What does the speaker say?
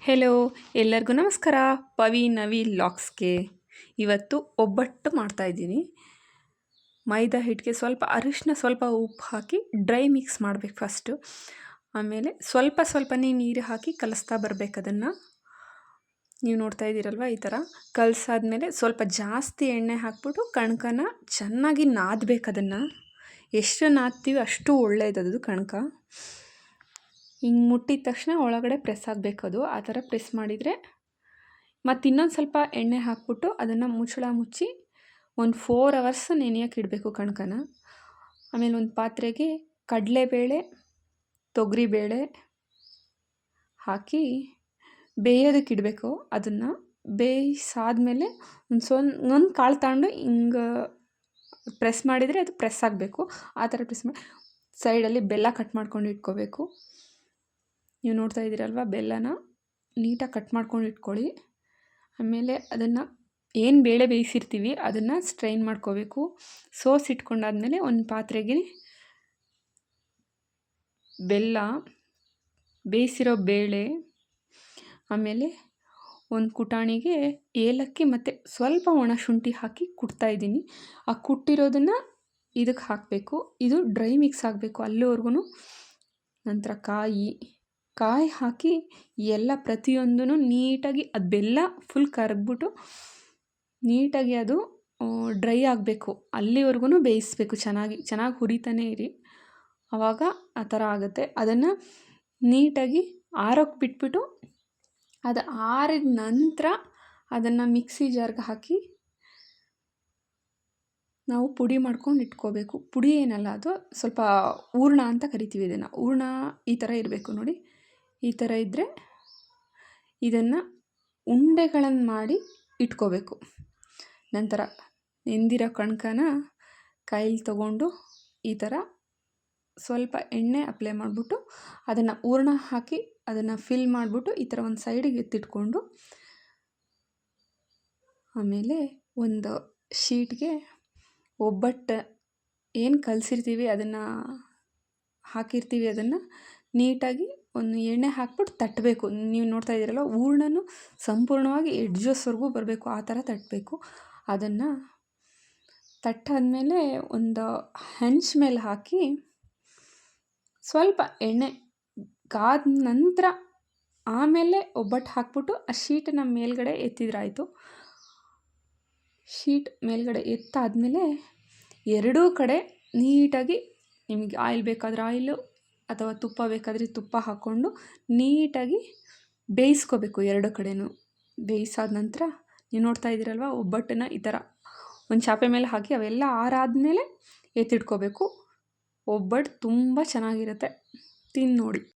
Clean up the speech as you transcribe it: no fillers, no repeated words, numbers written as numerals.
Hello, ಎಲ್ಲರಿಗೂ ನಮಸ್ಕಾರ. ಪವಿ ನವಿ ಲಾಕ್ಸ್ಗೆ ಇವತ್ತು ಒಬ್ಬಟ್ಟು ಮಾಡ್ತಾಯಿದ್ದೀನಿ. ಮೈದಾ ಹಿಟ್ಟಿಗೆ ಸ್ವಲ್ಪ ಅರಿಶಿನ, ಸ್ವಲ್ಪ ಉಪ್ಪು ಹಾಕಿ ಡ್ರೈ ಮಿಕ್ಸ್ ಮಾಡಬೇಕು ಫಸ್ಟು. ಆಮೇಲೆ ಸ್ವಲ್ಪನೇ ನೀರು ಹಾಕಿ ಕಲಿಸ್ತಾ ಬರಬೇಕು. ಅದನ್ನು ನೀವು ನೋಡ್ತಾ ಇದ್ದೀರಲ್ವ, ಈ ಥರ ಕಲಸಾದ್ಮೇಲೆ ಸ್ವಲ್ಪ ಜಾಸ್ತಿ ಎಣ್ಣೆ ಹಾಕ್ಬಿಟ್ಟು ಕಣ್ಕನ ಚೆನ್ನಾಗಿ ನಾದಬೇಕು. ಅದನ್ನು ಎಷ್ಟು ನಾದ್ತೀವಿ ಅಷ್ಟು ಒಳ್ಳೆಯದದು ಕಣ್ಕ. ಹಿಂಗೆ ಮುಟ್ಟಿದ ತಕ್ಷಣ ಒಳಗಡೆ ಪ್ರೆಸ್ ಆಗಬೇಕು. ಅದು ಆ ಥರ ಪ್ರೆಸ್ ಮಾಡಿದರೆ ಮತ್ತು ಇನ್ನೊಂದು ಸ್ವಲ್ಪ ಎಣ್ಣೆ ಹಾಕ್ಬಿಟ್ಟು ಅದನ್ನು ಮುಚ್ಚಳ ಮುಚ್ಚಿ ಒಂದು 4 hours ನೆನೆಯೋಕೆ ಇಡಬೇಕು ಕಣ್ಕನ. ಆಮೇಲೆ ಒಂದು ಪಾತ್ರೆಗೆ ಕಡಲೆಬೇಳೆ, ತೊಗರಿಬೇಳೆ ಹಾಕಿ ಬೇಯೋದಕ್ಕೆ ಇಡಬೇಕು. ಅದನ್ನು ಬೇಯಿಸಾದ್ಮೇಲೆ ಒಂದು ಕಾಳು ತಗೊಂಡು ಹಿಂಗೆ ಪ್ರೆಸ್ ಮಾಡಿದರೆ ಅದು ಪ್ರೆಸ್ ಆಗಬೇಕು. ಆ ಥರ ಪ್ರೆಸ್ ಮಾಡಿ ಸೈಡಲ್ಲಿ ಬೆಲ್ಲ ಕಟ್ ಮಾಡ್ಕೊಂಡು ಇಟ್ಕೋಬೇಕು. ನೀವು ನೋಡ್ತಾ ಇದ್ದೀರಲ್ವ, ಬೆಲ್ಲನ ನೀಟಾಗಿ ಕಟ್ ಮಾಡ್ಕೊಂಡು ಇಟ್ಕೊಳ್ಳಿ. ಆಮೇಲೆ ಅದನ್ನು ಏನು ಬೇಳೆ ಬೇಯಿಸಿರ್ತೀವಿ ಅದನ್ನು ಸ್ಟ್ರೈನ್ ಮಾಡ್ಕೋಬೇಕು. ಇಟ್ಕೊಂಡಾದ್ಮೇಲೆ ಒಂದು ಪಾತ್ರೆಗೆ ಬೆಲ್ಲ, ಬೇಯಿಸಿರೋ ಬೇಳೆ, ಆಮೇಲೆ ಒಂದು ಕುಟಾಣಿಗೆ ಏಲಕ್ಕಿ ಮತ್ತು ಸ್ವಲ್ಪ ಒಣ ಶುಂಠಿ ಹಾಕಿ ಕುಟ್ತಾಯಿದ್ದೀನಿ. ಆ ಕುಟ್ಟಿರೋದನ್ನು ಇದಕ್ಕೆ ಹಾಕಬೇಕು. ಇದು ಡ್ರೈ ಮಿಕ್ಸ್ ಆಗಬೇಕು ಅಲ್ಲಿವರೆಗೂ. ನಂತರ ಕಾಯಿ ಹಾಕಿ ಎಲ್ಲ ಪ್ರತಿಯೊಂದೂ ನೀಟಾಗಿ ಅದು ಬೆಲ್ಲ ಫುಲ್ ಕರಗ್ಬಿಟ್ಟು ನೀಟಾಗಿ ಅದು ಡ್ರೈ ಆಗಬೇಕು. ಅಲ್ಲಿವರೆಗೂ ಬೇಯಿಸ್ಬೇಕು. ಚೆನ್ನಾಗಿ ಹುರಿತಾನೇ ಇರಿ, ಆವಾಗ ಆ ಥರ ಆಗುತ್ತೆ. ಅದನ್ನು ನೀಟಾಗಿ ಆರೋಕ್ಕೆ ಬಿಟ್ಬಿಟ್ಟು ಅದು ಆರಿದ ನಂತರ ಅದನ್ನು ಮಿಕ್ಸಿ ಜಾರ್ಗೆ ಹಾಕಿ ನಾವು ಪುಡಿ ಮಾಡ್ಕೊಂಡು ಇಟ್ಕೋಬೇಕು. ಪುಡಿ ಏನಲ್ಲ, ಅದು ಸ್ವಲ್ಪ ಹೂರ್ಣ ಅಂತ ಕರಿತೀವಿ ಇದನ್ನು. ಹೂರ್ಣ ಈ ಥರ ಇರಬೇಕು ನೋಡಿ. ಈ ಥರ ಇದ್ದರೆ ಇದನ್ನು ಉಂಡೆಗಳನ್ನು ಮಾಡಿ ಇಟ್ಕೋಬೇಕು. ನಂತರ ನೆಂದಿರೋ ಕಣ್ಕನ ಕೈಲಿ ತಗೊಂಡು ಈ ಥರ ಸ್ವಲ್ಪ ಎಣ್ಣೆ ಅಪ್ಲೈ ಮಾಡಿಬಿಟ್ಟು ಅದನ್ನು ಹೂರ್ಣ ಹಾಕಿ ಅದನ್ನು ಫಿಲ್ ಮಾಡಿಬಿಟ್ಟು ಈ ಥರ ಒಂದು ಸೈಡಿಗೆ ಎತ್ತಿಟ್ಕೊಂಡು ಆಮೇಲೆ ಒಂದು ಶೀಟ್ಗೆ ಒಬ್ಬಟ್ಟು ಏನು ಕಲಸಿರ್ತೀವಿ ಅದನ್ನು ಹಾಕಿರ್ತೀವಿ, ಅದನ್ನು ನೀಟಾಗಿ ಒಂದು ಎಣ್ಣೆ ಹಾಕ್ಬಿಟ್ಟು ತಟ್ಟಬೇಕು. ನೀವು ನೋಡ್ತಾ ಇದ್ದೀರಲ್ಲ, ಹೂರ್ಣನೂ ಸಂಪೂರ್ಣವಾಗಿ ಎಡ್ಜಸ್ವರೆಗೂ ಬರಬೇಕು, ಆ ಥರ ತಟ್ಟಬೇಕು. ಅದನ್ನು ತಟ್ಟಾದ್ಮೇಲೆ ಒಂದು ಹೆಂಚ್ ಮೇಲೆ ಹಾಕಿ ಸ್ವಲ್ಪ ಎಣ್ಣೆ ಕಾದ ನಂತರ ಆಮೇಲೆ ಒಬ್ಬಟ್ಟು ಹಾಕ್ಬಿಟ್ಟು ಆ ಶೀಟನ್ನು ಮೇಲ್ಗಡೆ ಎತ್ತಿದ್ರಾಯಿತು. ಶೀಟ್ ಮೇಲ್ಗಡೆ ಎತ್ತಾದಮೇಲೆ ಎರಡೂ ಕಡೆ ನೀಟಾಗಿ ನಿಮಗೆ ಆಯಿಲ್ ಬೇಕಾದರೆ ಆಯಿಲು ಅಥವಾ ತುಪ್ಪ ಬೇಕಾದರೆ ತುಪ್ಪ ಹಾಕ್ಕೊಂಡು ನೀಟಾಗಿ ಬೇಯಿಸ್ಕೋಬೇಕು. ಎರಡು ಕಡೆನೂ ಬೇಯಿಸಾದ ನಂತರ ನೀವು ನೋಡ್ತಾ ಇದ್ದೀರಲ್ವ, ಒಬ್ಬಟ್ಟನ್ನು ಈ ಥರ ಒಂದು ಚಾಪೆ ಮೇಲೆ ಹಾಕಿ ಅವೆಲ್ಲ ಆರಾದಮೇಲೆ ಎತ್ತಿಟ್ಕೋಬೇಕು. ಒಬ್ಬಟ್ಟು ತುಂಬ ಚೆನ್ನಾಗಿರುತ್ತೆ, ತಿಂದು ನೋಡಿ.